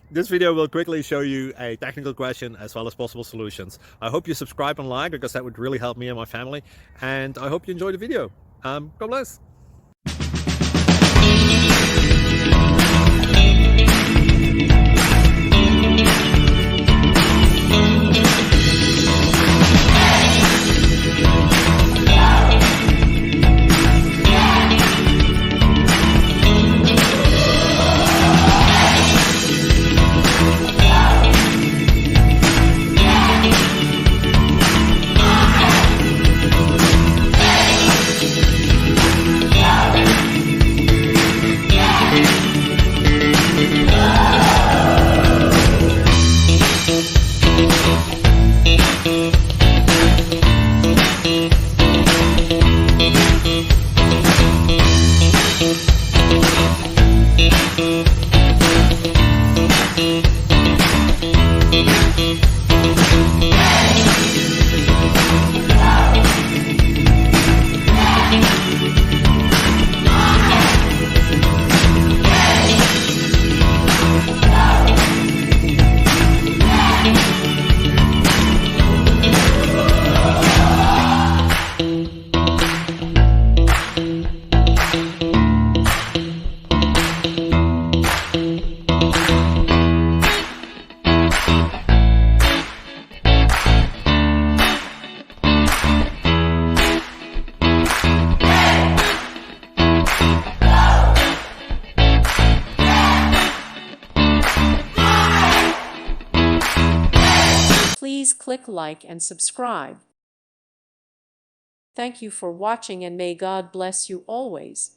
This video will quickly show you a technical question as well as possible solutions. I hope you subscribe and like, because that would really help me and my family. And I hope you enjoy the video. God bless. Please click like and subscribe. Thank you for watching, and may God bless you always.